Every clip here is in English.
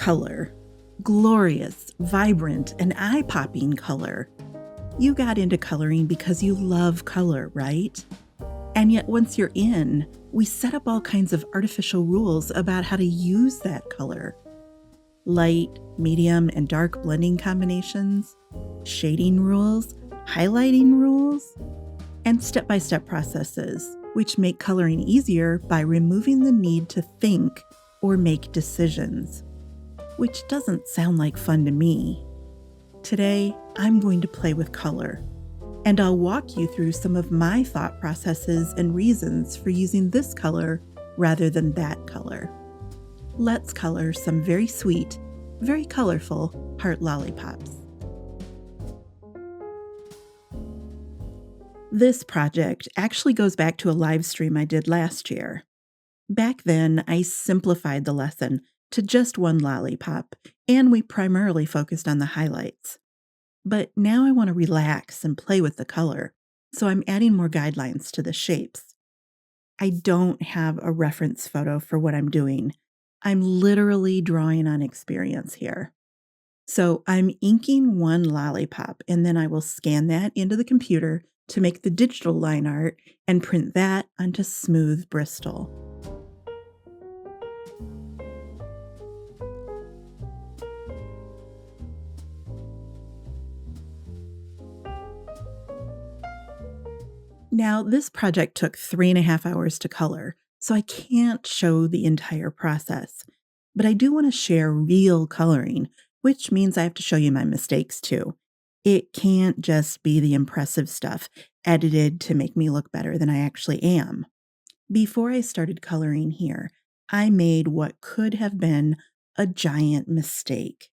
Color. Glorious, vibrant, and eye-popping color. You got into coloring because you love color, right? And yet once you're in, we set up all kinds of artificial rules about how to use that color. Light, medium, and dark blending combinations, shading rules, highlighting rules, and step-by-step processes, which make coloring easier by removing the need to think or make decisions. Which doesn't sound like fun to me. Today, I'm going to play with color, and I'll walk you through some of my thought processes and reasons for using this color rather than that color. Let's color some very sweet, very colorful heart lollipops. This project actually goes back to a live stream I did last year. Back then, I simplified the lesson to just one lollipop, and we primarily focused on the highlights. But now I want to relax and play with the color, so I'm adding more guidelines to the shapes. I don't have a reference photo for what I'm doing. I'm literally drawing on experience here. So I'm inking one lollipop, and then I will scan that into the computer to make the digital line art and print that onto smooth Bristol. Now, this project took 3.5 hours to color, so I can't show the entire process. But I do want to share real coloring, which means I have to show you my mistakes too. It can't just be the impressive stuff edited to make me look better than I actually am. Before I started coloring here, I made what could have been a giant mistake.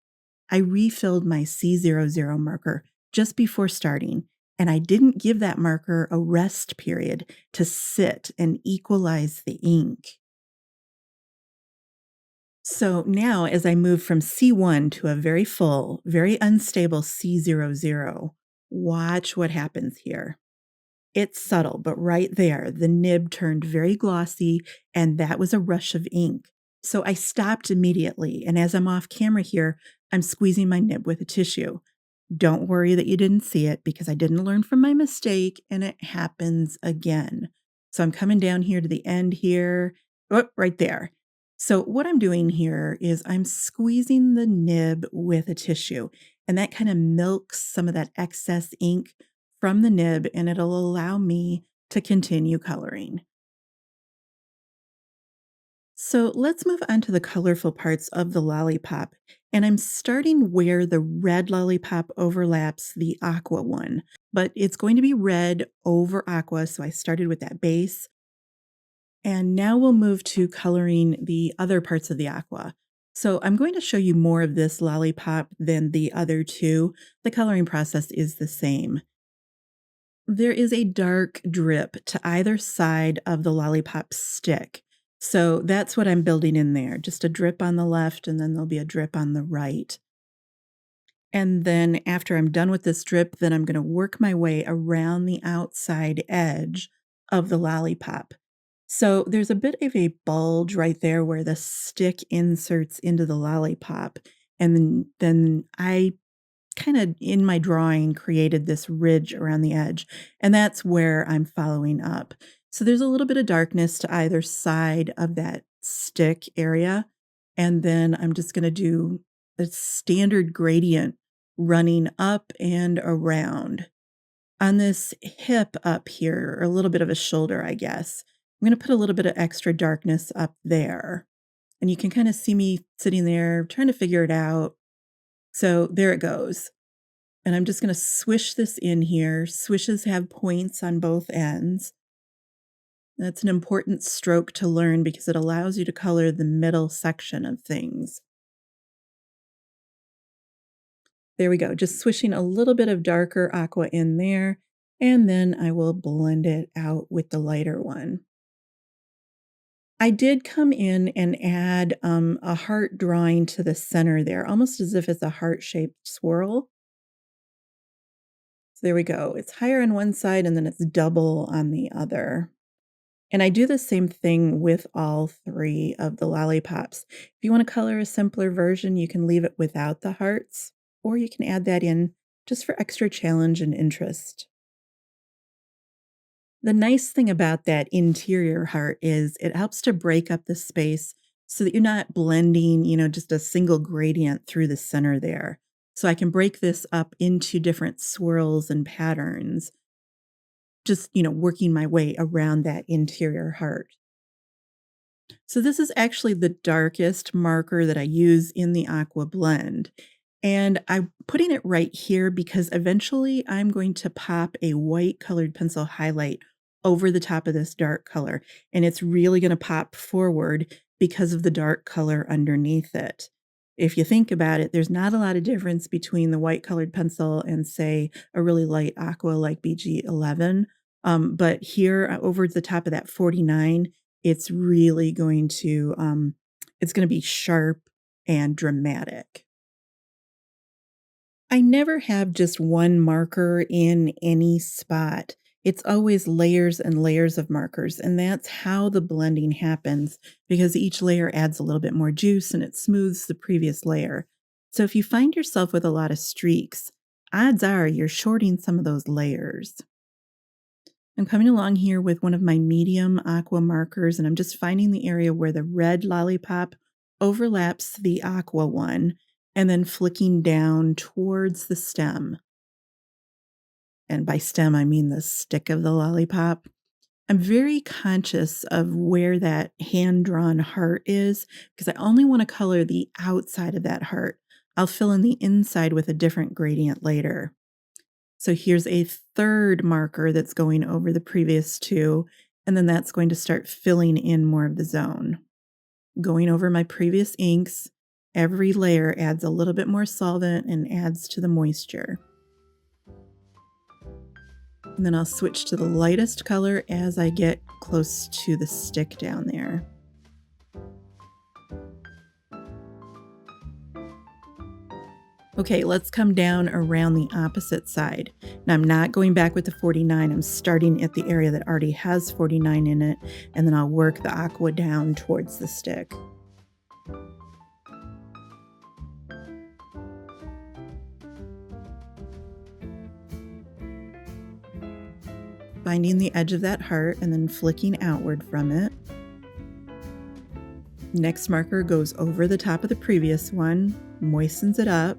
I refilled my C00 marker just before starting, and I didn't give that marker a rest period to sit and equalize the ink. So now, as I move from C1 to a very full, very unstable C00, watch what happens here. It's subtle, but right there, the nib turned very glossy, and that was a rush of ink. So I stopped immediately, and as I'm off camera here, I'm squeezing my nib with a tissue. Don't worry that you didn't see it because I didn't learn from my mistake, and it happens again. So I'm coming down here to the end here. Oh, right there. So what I'm doing here is I'm squeezing the nib with a tissue, and that kind of milks some of that excess ink from the nib, and it'll allow me to continue coloring. So let's move on to the colorful parts of the lollipop. And I'm starting where the red lollipop overlaps the aqua one, but it's going to be red over aqua. So I started with that base. And now we'll move to coloring the other parts of the aqua. So I'm going to show you more of this lollipop than the other two. The coloring process is the same. There is a dark drip to either side of the lollipop stick. So that's what I'm building in there, just a drip on the left, and then there'll be a drip on the right. And then after I'm done with this drip, then I'm going to work my way around the outside edge of the lollipop. So there's a bit of a bulge right there where the stick inserts into the lollipop. And then I kind of in my drawing created this ridge around the edge, and that's where I'm following up. So there's a little bit of darkness to either side of that stick area, and then I'm just going to do a standard gradient running up and around. On this hip up here, or a little bit of a shoulder, I guess, I'm going to put a little bit of extra darkness up there. And you can kind of see me sitting there trying to figure it out. So there it goes. And I'm just going to swish this in here. Swishes have points on both ends. That's an important stroke to learn because it allows you to color the middle section of things. There we go. Just swishing a little bit of darker aqua in there, and then I will blend it out with the lighter one. I did come in and add a heart drawing to the center there, almost as if it's a heart-shaped swirl. So there we go. It's higher on one side and then it's double on the other. And I do the same thing with all 3 of the lollipops. If you wanna color a simpler version, you can leave it without the hearts, or you can add that in just for extra challenge and interest. The nice thing about that interior heart is it helps to break up the space so that you're not blending, just a single gradient through the center there. So I can break this up into different swirls and patterns, just, working my way around that interior heart. So this is actually the darkest marker that I use in the aqua blend. And I'm putting it right here because eventually I'm going to pop a white colored pencil highlight over the top of this dark color. And it's really going to pop forward because of the dark color underneath it. If you think about it, there's not a lot of difference between the white colored pencil and, say, a really light aqua like BG11. But here over the top of that 49, it's really going to, it's gonna be sharp and dramatic. I never have just one marker in any spot. It's always layers and layers of markers, and that's how the blending happens because each layer adds a little bit more juice and it smooths the previous layer. So if you find yourself with a lot of streaks, odds are you're shorting some of those layers. I'm coming along here with one of my medium aqua markers, and I'm just finding the area where the red lollipop overlaps the aqua one, and then flicking down towards the stem. And by stem, I mean the stick of the lollipop. I'm very conscious of where that hand-drawn heart is because I only want to color the outside of that heart. I'll fill in the inside with a different gradient later. So here's a third marker that's going over the previous 2, and then that's going to start filling in more of the zone. Going over my previous inks, every layer adds a little bit more solvent and adds to the moisture. And then I'll switch to the lightest color as I get close to the stick down there. Okay, let's come down around the opposite side. Now I'm not going back with the 49, I'm starting at the area that already has 49 in it, and then I'll work the aqua down towards the stick. Finding the edge of that heart and then flicking outward from it. Next marker goes over the top of the previous one, moistens it up.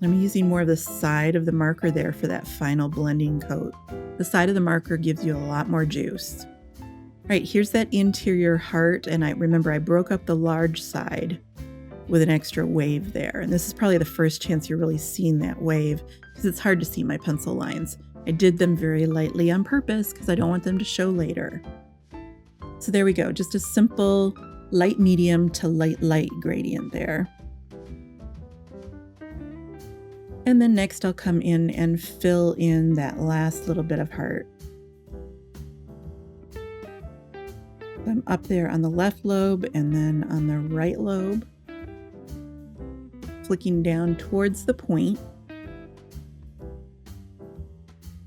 I'm using more of the side of the marker there for that final blending coat. The side of the marker gives you a lot more juice. All right, here's that interior heart, and I remember I broke up the large side with an extra wave there. And this is probably the first chance you're really seeing that wave because it's hard to see my pencil lines. I did them very lightly on purpose because I don't want them to show later. So there we go, just a simple light medium to light gradient there. And then next I'll come in and fill in that last little bit of heart. I'm up there on the left lobe and then on the right lobe, flicking down towards the point.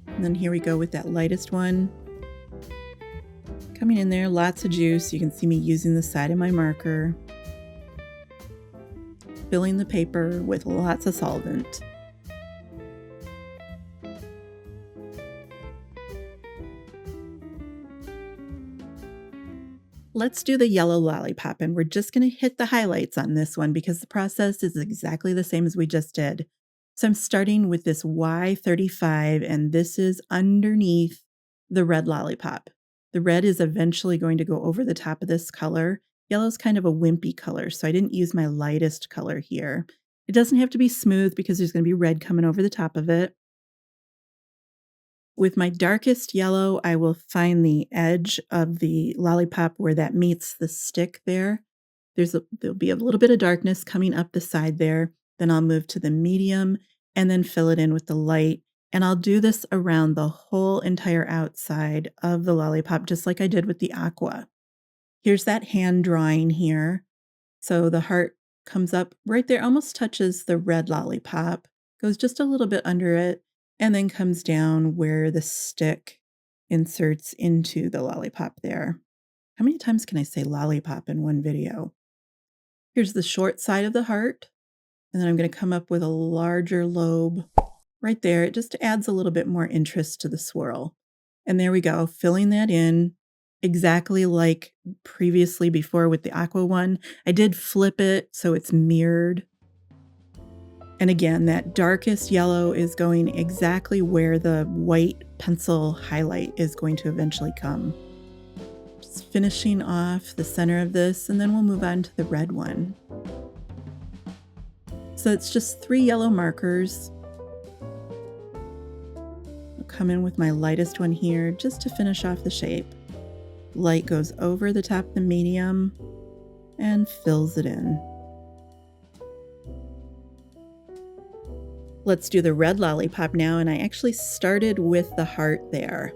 And then here we go with that lightest one. Coming in there, lots of juice. You can see me using the side of my marker. Filling the paper with lots of solvent. Let's do the yellow lollipop, and we're just going to hit the highlights on this one because the process is exactly the same as we just did. So I'm starting with this Y35, and this is underneath the red lollipop. The red is eventually going to go over the top of this color. Yellow is kind of a wimpy color, so I didn't use my lightest color here. It doesn't have to be smooth because there's going to be red coming over the top of it. With my darkest yellow, I will find the edge of the lollipop where that meets the stick there. There'll be a little bit of darkness coming up the side there. Then I'll move to the medium and then fill it in with the light. And I'll do this around the whole entire outside of the lollipop, just like I did with the aqua. Here's that hand drawing here. So the heart comes up right there, almost touches the red lollipop, goes just a little bit under it, and then comes down where the stick inserts into the lollipop there. How many times can I say lollipop in one video? Here's the short side of the heart, and then I'm going to come up with a larger lobe right there. It just adds a little bit more interest to the swirl. And there we go, filling that in exactly like previously before with the aqua one. I did flip it so it's mirrored. And again, that darkest yellow is going exactly where the white pencil highlight is going to eventually come. Just finishing off the center of this, and then we'll move on to the red one. So it's just 3 yellow markers. I'll come in with my lightest one here just to finish off the shape. Light goes over the top of the medium and fills it in. Let's do the red lollipop now, and I actually started with the heart there.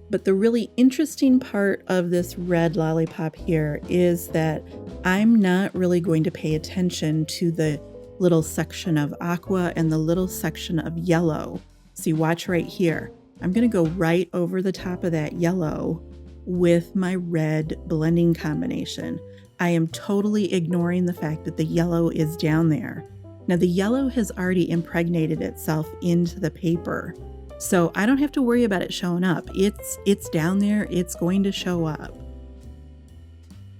But the really interesting part of this red lollipop here is that I'm not really going to pay attention to the little section of aqua and the little section of yellow. See, watch right here. I'm going to go right over the top of that yellow with my red blending combination. I am totally ignoring the fact that the yellow is down there. Now the yellow has already impregnated itself into the paper, so I don't have to worry about it showing up. It's down there, it's going to show up.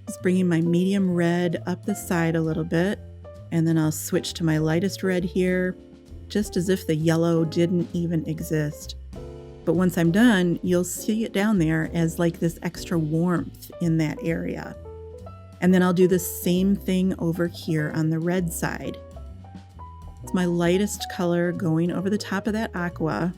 Just bringing my medium red up the side a little bit, and then I'll switch to my lightest red here, just as if the yellow didn't even exist. But once I'm done, you'll see it down there as like this extra warmth in that area. And then I'll do the same thing over here on the red side. It's my lightest color going over the top of that aqua.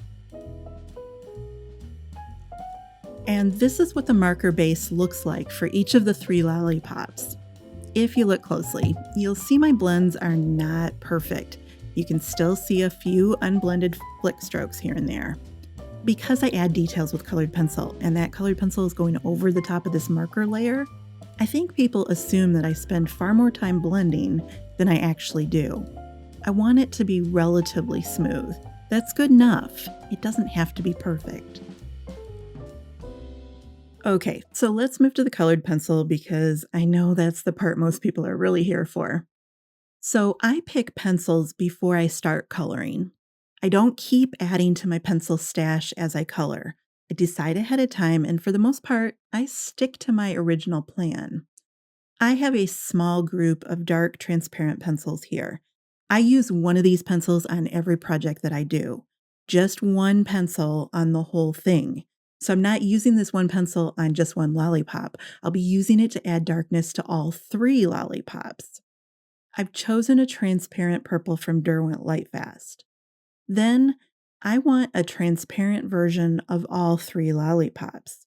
And this is what the marker base looks like for each of the 3 lollipops. If you look closely, you'll see my blends are not perfect. You can still see a few unblended flick strokes here and there. Because I add details with colored pencil, and that colored pencil is going over the top of this marker layer, I think people assume that I spend far more time blending than I actually do. I want it to be relatively smooth. That's good enough. It doesn't have to be perfect. Okay, so let's move to the colored pencil because I know that's the part most people are really here for. So I pick pencils before I start coloring. I don't keep adding to my pencil stash as I color. I decide ahead of time, and for the most part, I stick to my original plan. I have a small group of dark transparent pencils here. I use one of these pencils on every project that I do. Just one pencil on the whole thing. So I'm not using this one pencil on just one lollipop. I'll be using it to add darkness to all 3 lollipops. I've chosen a transparent purple from Derwent Lightfast. Then I want a transparent version of all 3 lollipops.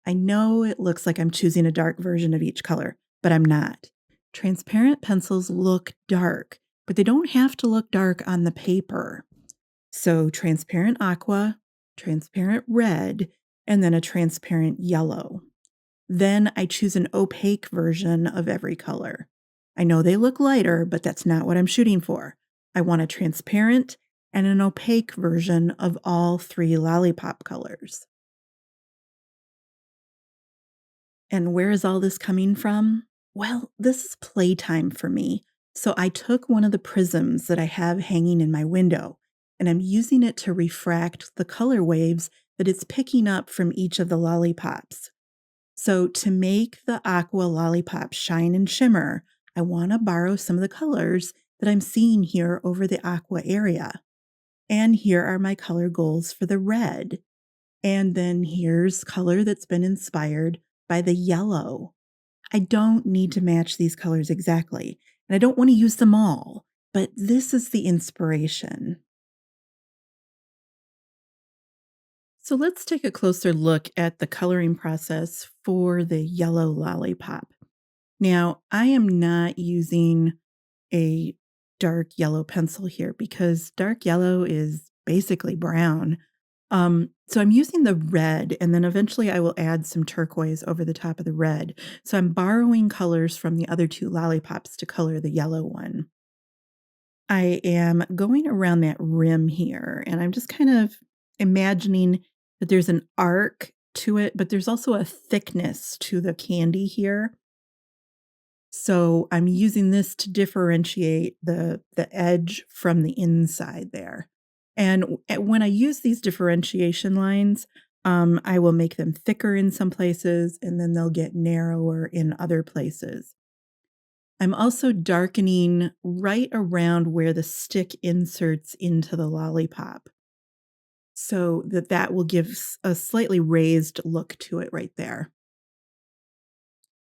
I know it looks like I'm choosing a dark version of each color, but I'm not. Transparent pencils look dark, but they don't have to look dark on the paper. So transparent aqua, transparent red, and then a transparent yellow. Then I choose an opaque version of every color. I know they look lighter, but that's not what I'm shooting for. I want a transparent and an opaque version of all 3 lollipop colors. And where is all this coming from? Well, this is playtime for me. So I took one of the prisms that I have hanging in my window, and I'm using it to refract the color waves that it's picking up from each of the lollipops. So to make the aqua lollipop shine and shimmer, I want to borrow some of the colors that I'm seeing here over the aqua area. And here are my color goals for the red. And then here's color that's been inspired by the yellow. I don't need to match these colors exactly, and I don't want to use them all, but this is the inspiration. So let's take a closer look at the coloring process for the yellow lollipop. Now, I am not using a dark yellow pencil here because dark yellow is basically brown. So I'm using the red, and then eventually I will add some turquoise over the top of the red. So I'm borrowing colors from the other 2 lollipops to color the yellow one. I am going around that rim here, and I'm just kind of imagining that there's an arc to it, but there's also a thickness to the candy here. So I'm using this to differentiate the edge from the inside there. And when I use these differentiation lines, I will make them thicker in some places, and then they'll get narrower in other places. I'm also darkening right around where the stick inserts into the lollipop so that that will give a slightly raised look to it right there.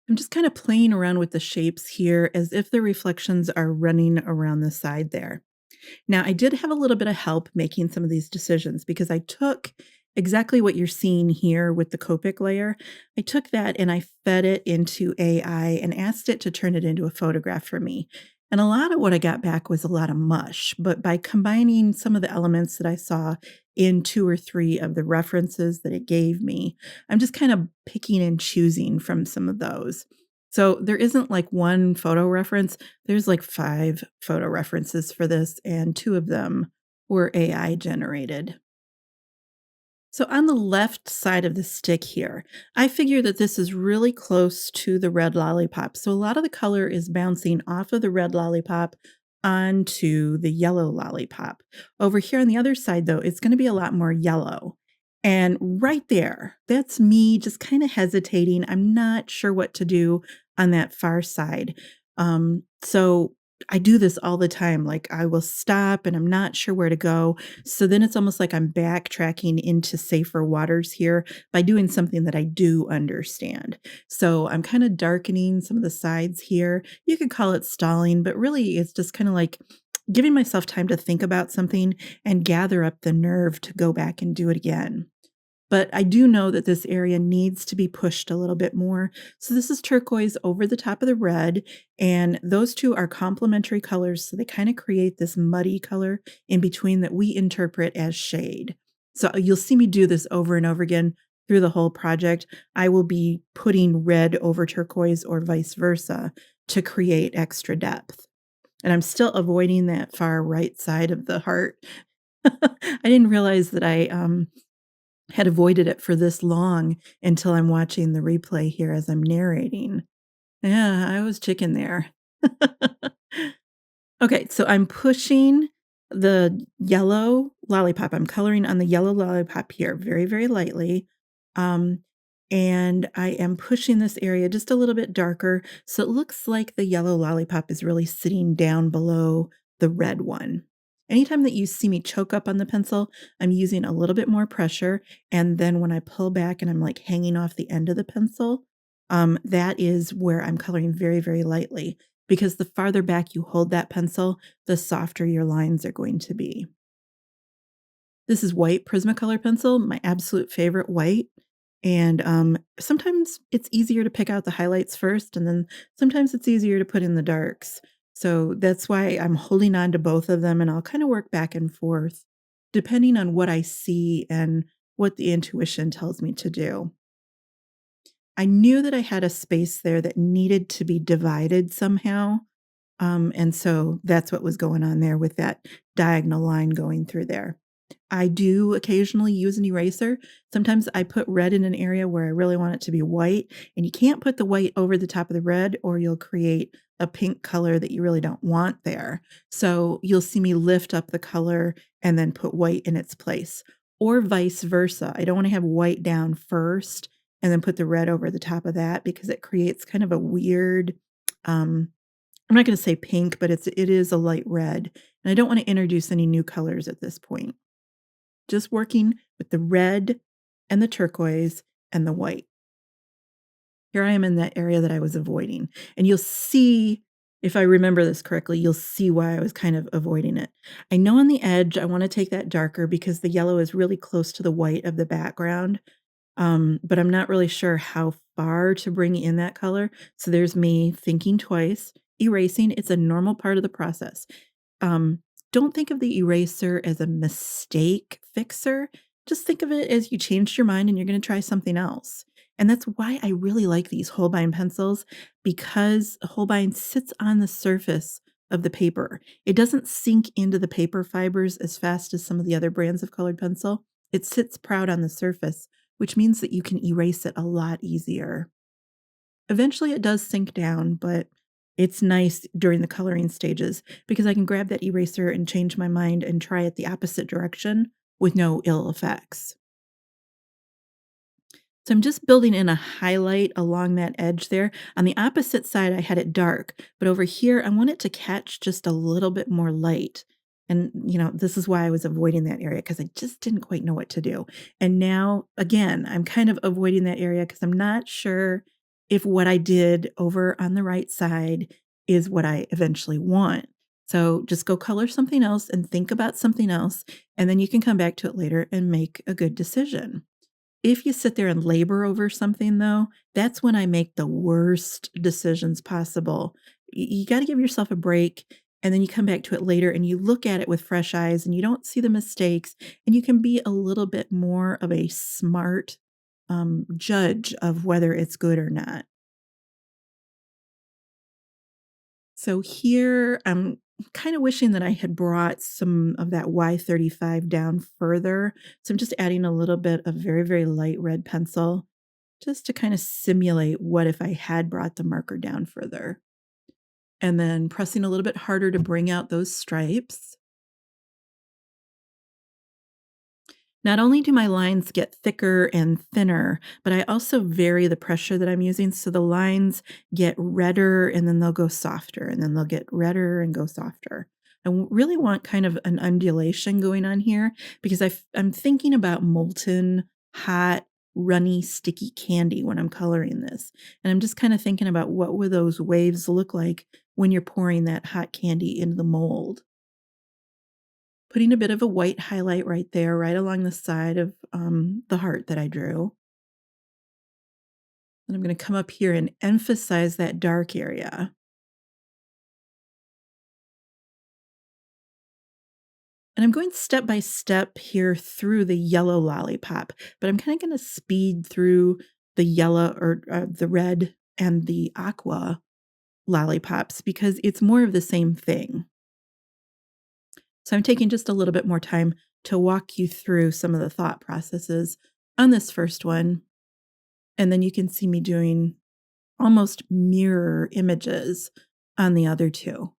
I'm just kind of playing around with the shapes here as if the reflections are running around the side there. Now, I did have a little bit of help making some of these decisions because I took exactly what you're seeing here with the Copic layer. I took that and I fed it into AI and asked it to turn it into a photograph for me. And a lot of what I got back was a lot of mush, but by combining some of the elements that I saw in two or three of the references that it gave me, I'm just kind of picking and choosing from some of those. So there isn't like one photo reference. There's like 5 photo references for this, and 2 of them were AI generated. So on the left side of the stick here, I figure that this is really close to the red lollipop. So a lot of the color is bouncing off of the red lollipop onto the yellow lollipop. Over here on the other side, though, it's going to be a lot more yellow. And right there, that's me just kind of hesitating. I'm not sure what to do on that far side. So I do this all the time. Like I will stop and I'm not sure where to go. So then it's almost like I'm backtracking into safer waters here by doing something that I do understand. So I'm kind of darkening some of the sides here. You could call it stalling, but really it's just kind of like giving myself time to think about something and gather up the nerve to go back and do it again. But I do know that this area needs to be pushed a little bit more. So this is turquoise over the top of the red, and those 2 are complementary colors, so they kinda create this muddy color in between that we interpret as shade. So you'll see me do this over and over again through the whole project. I will be putting red over turquoise or vice versa to create extra depth. And I'm still avoiding that far right side of the heart. I didn't realize that I, had avoided it for this long until I'm watching the replay here as I'm narrating. Yeah, I was chicken there. Okay, so I'm pushing the yellow lollipop. I'm coloring on the yellow lollipop here very, very lightly. Um, and I am pushing this area just a little bit darker. So it looks like the yellow lollipop is really sitting down below the red one. Anytime that you see me choke up on the pencil, I'm using a little bit more pressure. And then when I pull back and I'm like hanging off the end of the pencil, that is where I'm coloring very, very lightly because the farther back you hold that pencil, the softer your lines are going to be. This is white Prismacolor pencil, my absolute favorite white, and, sometimes it's easier to pick out the highlights first, and then sometimes it's easier to put in the darks. So that's why I'm holding on to both of them, and I'll kinda work back and forth depending on what I see and what the intuition tells me to do. I knew that I had a space there that needed to be divided somehow, and so that's what was going on there with that diagonal line going through there. I do occasionally use an eraser. Sometimes I put red in an area where I really want it to be white, and you can't put the white over the top of the red or you'll create a pink color that you really don't want there. So you'll see me lift up the color and then put white in its place, or vice versa. I don't want to have white down first and then put the red over the top of that because it creates kind of a weird, um, I'm not going to say pink, but it is a light red. And I don't want to introduce any new colors at this point. Just working with the red and the turquoise and the white. Here I am in that area that I was avoiding, and you'll see, if I remember this correctly, you'll see why I was kind of avoiding it. I know on the edge, I wanna take that darker because the yellow is really close to the white of the background, but I'm not really sure how far to bring in that color, so there's me thinking twice, erasing, it's a normal part of the process. Um, don't think of the eraser as a mistake fixer. Just think of it as you changed your mind and you're going to try something else. And that's why I really like these Holbein pencils because Holbein sits on the surface of the paper. It doesn't sink into the paper fibers as fast as some of the other brands of colored pencil. It sits proud on the surface, which means that you can erase it a lot easier. Eventually, it does sink down, but it's nice during the coloring stages because I can grab that eraser and change my mind and try it the opposite direction with no ill effects. So I'm just building in a highlight along that edge there. On the opposite side, I had it dark, but over here, I want it to catch just a little bit more light. And, this is why I was avoiding that area because I just didn't quite know what to do. And now, again, I'm kind of avoiding that area because I'm not sure if what I did over on the right side is what I eventually want. So just go color something else and think about something else, and then you can come back to it later and make a good decision. If you sit there and labor over something, though, that's when I make the worst decisions possible. You gotta give yourself a break, and then you come back to it later, and you look at it with fresh eyes, and you don't see the mistakes, and you can be a little bit more of a smart, judge of whether it's good or not. So here, I'm kinda wishing that I had brought some of that Y35 down further. So I'm just adding a little bit of very, very light red pencil just to kinda simulate what if I had brought the marker down further. And then pressing a little bit harder to bring out those stripes. Not only do my lines get thicker and thinner, but I also vary the pressure that I'm using, so the lines get redder, and then they'll go softer, and then they'll get redder and go softer. Really want kind of an undulation going on here because I'm thinking about molten, hot, runny, sticky candy when I'm coloring this, and I'm just kinda thinking about what would those waves look like when you're pouring that hot candy into the mold. Putting a bit of a white highlight right there, right along the side of, the heart that I drew. And I'm gonna come up here and emphasize that dark area. And I'm going step by step here through the yellow lollipop, but I'm kinda gonna speed through the yellow or, the red and the aqua lollipops because it's more of the same thing. So I'm taking just a little bit more time to walk you through some of the thought processes on this first one, and then you can see me doing almost mirror images on the other two.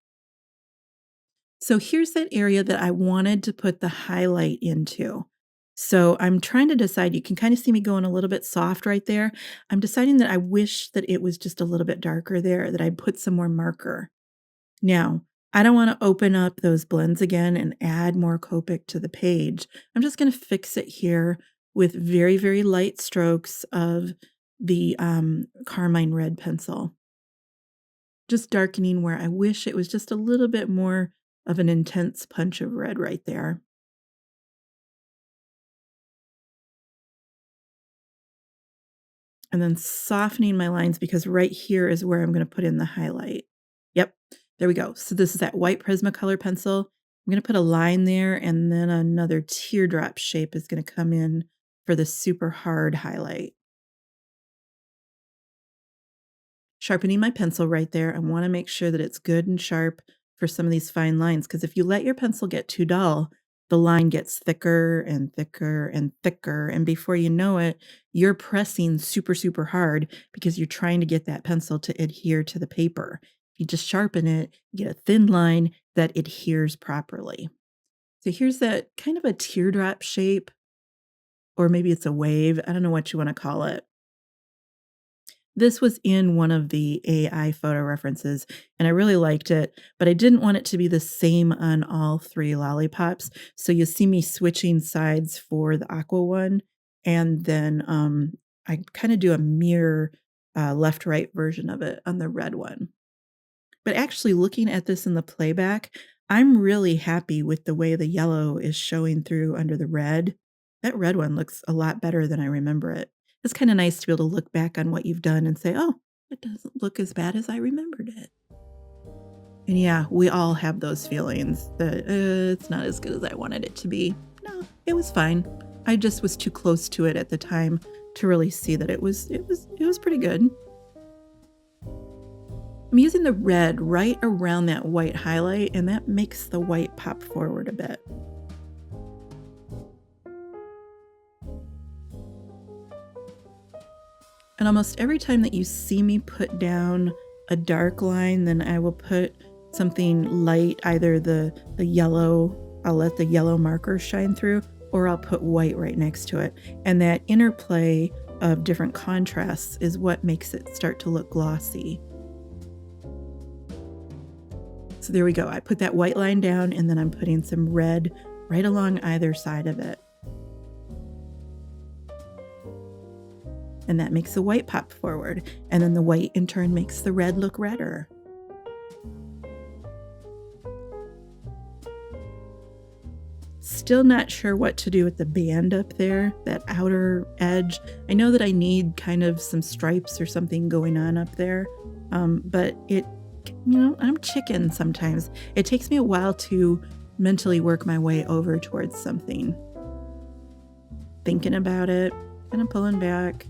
So here's that area that I wanted to put the highlight into. So I'm trying to decide, you can kind of see me going a little bit soft right there. I'm deciding that I wish that it was just a little bit darker there, that I put some more marker. Now, I don't want to open up those blends again and add more Copic to the page. I'm just going to fix it here with very, very light strokes of the carmine red pencil. Just darkening where I wish it was just a little bit more of an intense punch of red right there. And then softening my lines because right here is where I'm going to put in the highlight. Yep, there we go. So this is that white Prismacolor pencil. I'm going to put a line there, and then another teardrop shape is going to come in for the super hard highlight. Sharpening my pencil right there. I want to make sure that it's good and sharp for some of these fine lines, because if you let your pencil get too dull, the line gets thicker and thicker and thicker, and before you know it, you're pressing super, super hard because you're trying to get that pencil to adhere to the paper. If you just sharpen it, you get a thin line that adheres properly. So here's that kind of a teardrop shape, or maybe it's a wave. I don't know what you want to call it. This was in one of the AI photo references, and I really liked it, but I didn't want it to be the same on all 3 lollipops, so you see me switching sides for the aqua one, and then, I kinda do a mirror, left-right version of it on the red one. But actually looking at this in the playback, I'm really happy with the way the yellow is showing through under the red. That red one looks a lot better than I remember it. It's kinda nice to be able to look back on what you've done and say, "Oh, it doesn't look as bad as I remembered it." And yeah, we all have those feelings that, it's not as good as I wanted it to be. No, it was fine. I just was too close to it at the time to really see that it was pretty good. I'm using the red right around that white highlight, and that makes the white pop forward a bit. And almost every time that you see me put down a dark line, then I will put something light, either the yellow, I'll let the yellow marker shine through, or I'll put white right next to it. And that interplay of different contrasts is what makes it start to look glossy. So there we go. I put that white line down, and then I'm putting some red right along either side of it. And that makes the white pop forward. And then the white in turn makes the red look redder. Still not sure what to do with the band up there, that outer edge. I know that I need kind of some stripes or something going on up there, but I'm chicken sometimes. It takes me a while to mentally work my way over towards something. Thinking about it, kind of pulling back.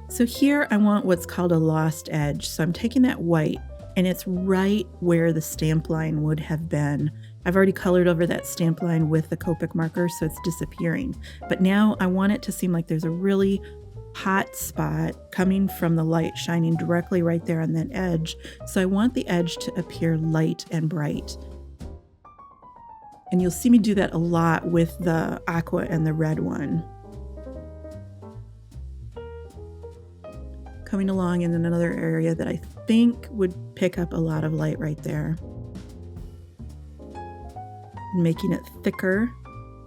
So here I want what's called a lost edge. So I'm taking that white, and it's right where the stamp line would have been. I've already colored over that stamp line with the Copic marker, so it's disappearing. But now I want it to seem like there's a really hot spot coming from the light shining directly right there on that edge. So I want the edge to appear light and bright. And you'll see me do that a lot with the aqua and the red one. Coming along in another area that I think would pick up a lot of light right there. Making it thicker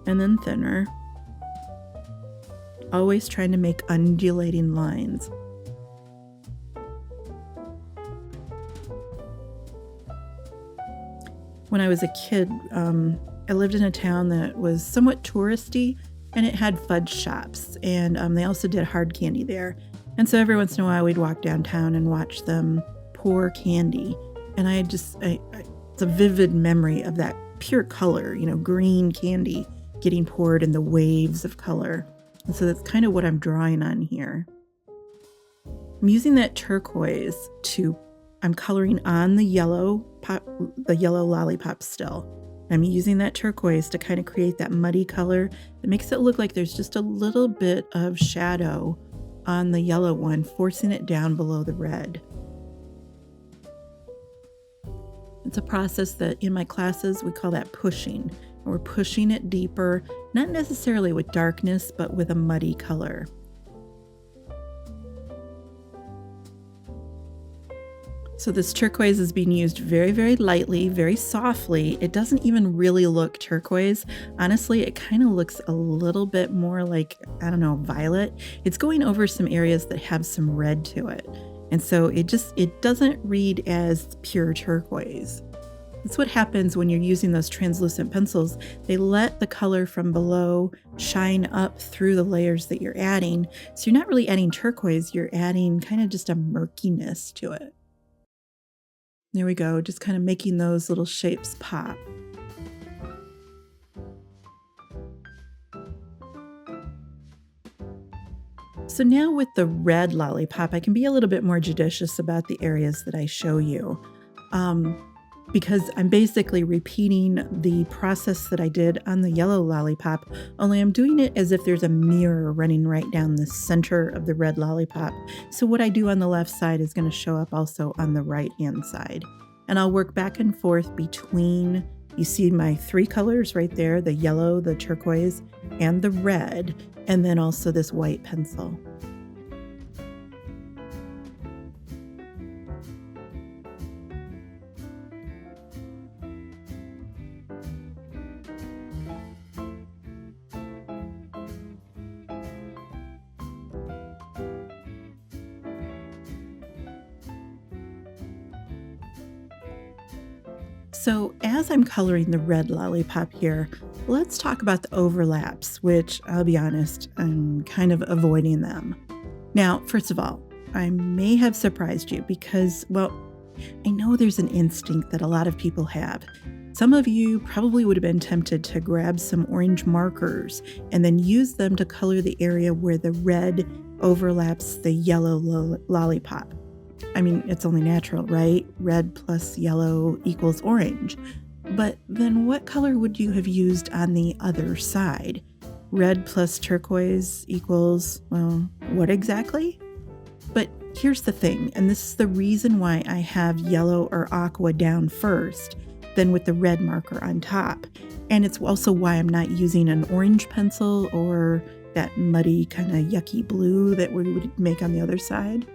and then thinner. Always trying to make undulating lines. When I was a kid, I lived in a town that was somewhat touristy, and it had fudge shops, and they also did hard candy there. And so every once in a while we'd walk downtown and watch them pour candy. And it's a vivid memory of that pure color, green candy getting poured in the waves of color. And so that's kind of what I'm drawing on here. I'm using that turquoise I'm coloring on the yellow lollipop still. I'm using that turquoise to kind of create that muddy color that makes it look like there's just a little bit of shadow on the yellow one, forcing it down below the red. It's a process that in my classes we call that pushing. And we're pushing it deeper, not necessarily with darkness, but with a muddy color. So this turquoise is being used very, very lightly, very softly. It doesn't even really look turquoise. Honestly, it kind of looks a little bit more like, violet. It's going over some areas that have some red to it. And so it doesn't read as pure turquoise. That's what happens when you're using those translucent pencils. They let the color from below shine up through the layers that you're adding. So you're not really adding turquoise, you're adding kind of just a murkiness to it. There we go, just kind of making those little shapes pop. So now with the red lollipop, I can be a little bit more judicious about the areas that I show you. Because I'm basically repeating the process that I did on the yellow lollipop, only I'm doing it as if there's a mirror running right down the center of the red lollipop. So what I do on the left side is going to show up also on the right hand side. And I'll work back and forth between, you see my three colors right there, the yellow, the turquoise, and the red, and then also this white pencil. So as I'm coloring the red lollipop here, let's talk about the overlaps, which I'll be honest, I'm kind of avoiding them. Now, first of all, I may have surprised you because, I know there's an instinct that a lot of people have. Some of you probably would have been tempted to grab some orange markers and then use them to color the area where the red overlaps the yellow lollipop. I mean, it's only natural, right? Red plus yellow equals orange. But then what color would you have used on the other side? Red plus turquoise equals, well, what exactly? But here's the thing, and this is the reason why I have yellow or aqua down first, then with the red marker on top. And it's also why I'm not using an orange pencil or that muddy kind of yucky blue that we would make on the other side.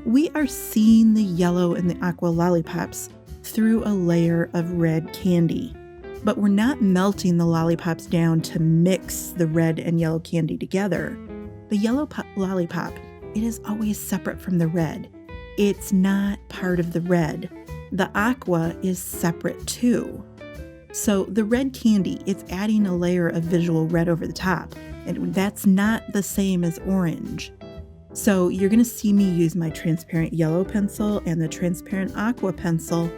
We are seeing the yellow and the aqua lollipops through a layer of red candy, but we're not melting the lollipops down to mix the red and yellow candy together. The yellow lollipop, it is always separate from the red. It's not part of the red. The aqua is separate too. So the red candy, it's adding a layer of visual red over the top, and that's not the same as orange. So you're going to see me use my transparent yellow pencil and the transparent aqua pencil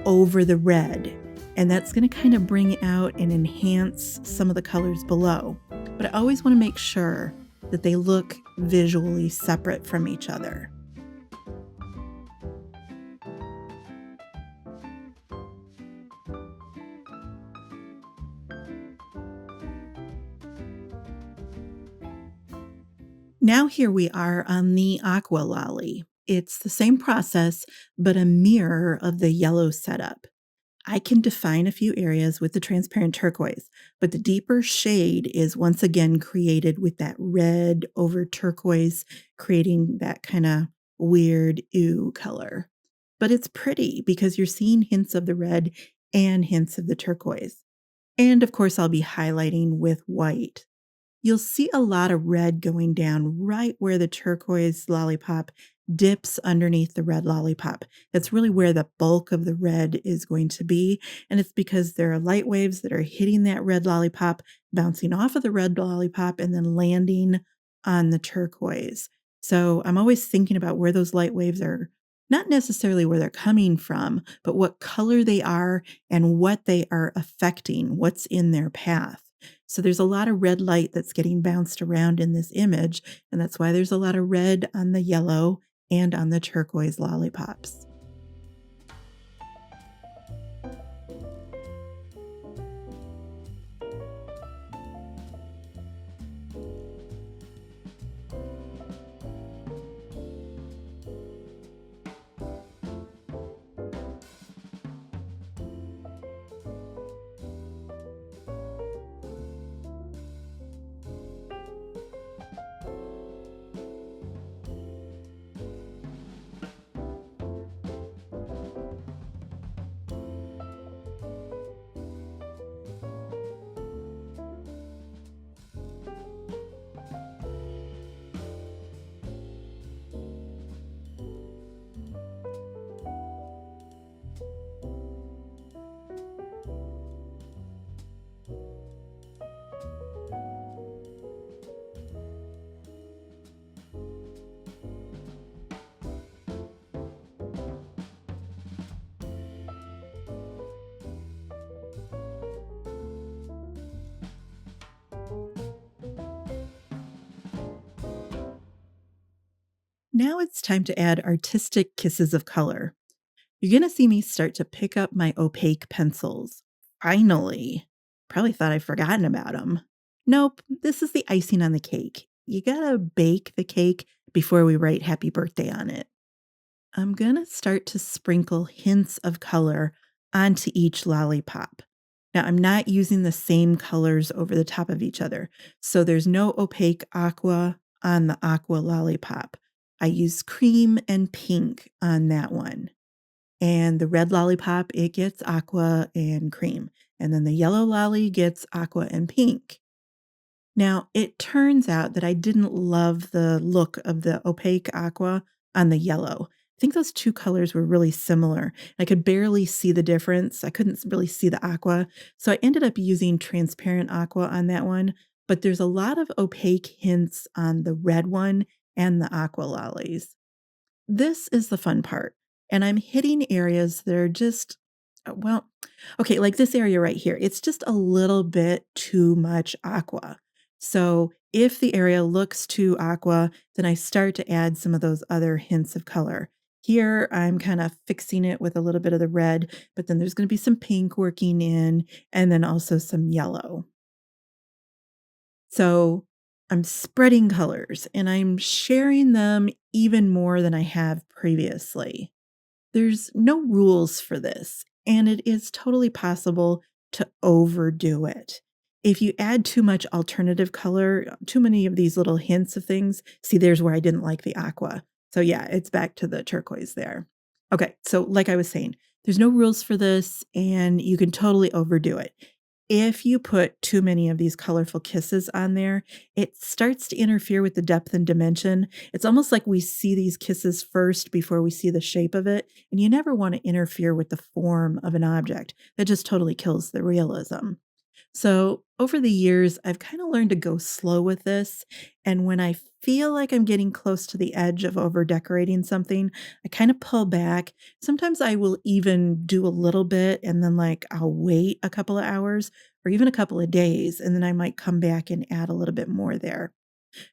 over the red. And that's going to kind of bring out and enhance some of the colors below. But I always want to make sure that they look visually separate from each other. Now here we are on the aqua lolly. It's the same process, but a mirror of the yellow setup. I can define a few areas with the transparent turquoise, but the deeper shade is once again created with that red over turquoise, creating that kind of weird ooh color. But it's pretty because you're seeing hints of the red and hints of the turquoise. And of course, I'll be highlighting with white. You'll see a lot of red going down right where the turquoise lollipop dips underneath the red lollipop. That's really where the bulk of the red is going to be. And it's because there are light waves that are hitting that red lollipop, bouncing off of the red lollipop, and then landing on the turquoise. So I'm always thinking about where those light waves are, not necessarily where they're coming from, but what color they are and what they are affecting, what's in their path. So there's a lot of red light that's getting bounced around in this image, and that's why there's a lot of red on the yellow and on the turquoise lollipops. Now it's time to add artistic kisses of color. You're going to see me start to pick up my opaque pencils. Finally. Probably thought I'd forgotten about them. Nope, this is the icing on the cake. You gotta bake the cake before we write happy birthday on it. I'm gonna start to sprinkle hints of color onto each lollipop. Now, I'm not using the same colors over the top of each other, so there's no opaque aqua on the aqua lollipop. I use cream and pink on that one. And the red lollipop, it gets aqua and cream. And then the yellow lolly gets aqua and pink. Now, it turns out that I didn't love the look of the opaque aqua on the yellow. I think those two colors were really similar. I could barely see the difference. I couldn't really see the aqua. So I ended up using transparent aqua on that one. But there's a lot of opaque hints on the red one and the aqua lollies. This is the fun part. And I'm hitting areas that are just Well, okay, like this area right here, it's just a little bit too much aqua. So if the area looks too aqua, then I start to add some of those other hints of color. Here, I'm kind of fixing it with a little bit of the red, but then there's going to be some pink working in, and then also some yellow. So I'm spreading colors and I'm sharing them even more than I have previously. There's no rules for this, and it is totally possible to overdo it. If you add too much alternative color, too many of these little hints of things, see, there's where I didn't like the aqua. So, yeah, it's back to the turquoise there. Okay, so like I was saying, there's no rules for this, and you can totally overdo it. If you put too many of these colorful kisses on there, it starts to interfere with the depth and dimension. It's almost like we see these kisses first before we see the shape of it, and you never want to interfere with the form of an object. That just totally kills the realism. So, over the years, I've kind of learned to go slow with this. And when I feel like I'm getting close to the edge of over decorating something, I kind of pull back. Sometimes I will even do a little bit and then, like, I'll wait a couple of hours or even a couple of days. And then I might come back and add a little bit more there.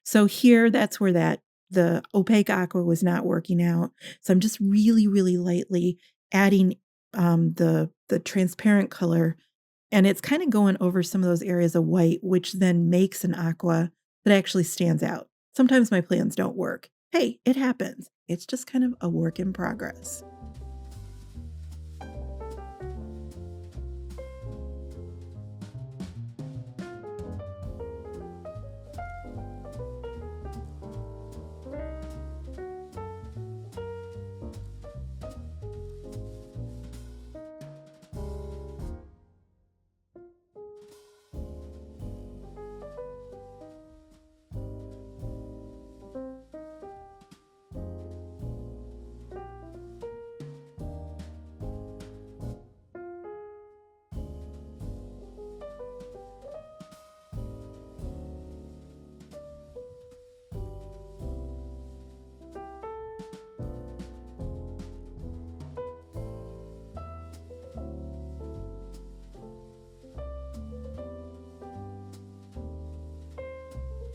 So, here, that's where the opaque aqua was not working out. So, I'm just really, really lightly adding the transparent color, and it's kinda going over some of those areas of white, which then makes an aqua that actually stands out. Sometimes my plans don't work. Hey, it happens. It's just kind of a work in progress.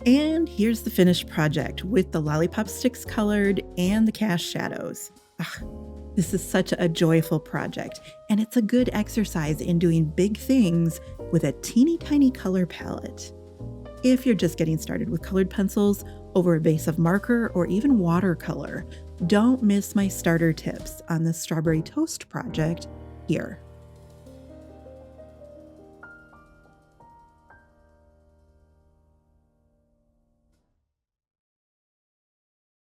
And here's the finished project with the lollipop sticks colored and the cast shadows. This is such a joyful project, and it's a good exercise in doing big things with a teeny tiny color palette. If you're just getting started with colored pencils over a base of marker or even watercolor, don't miss my starter tips on the strawberry toast project here.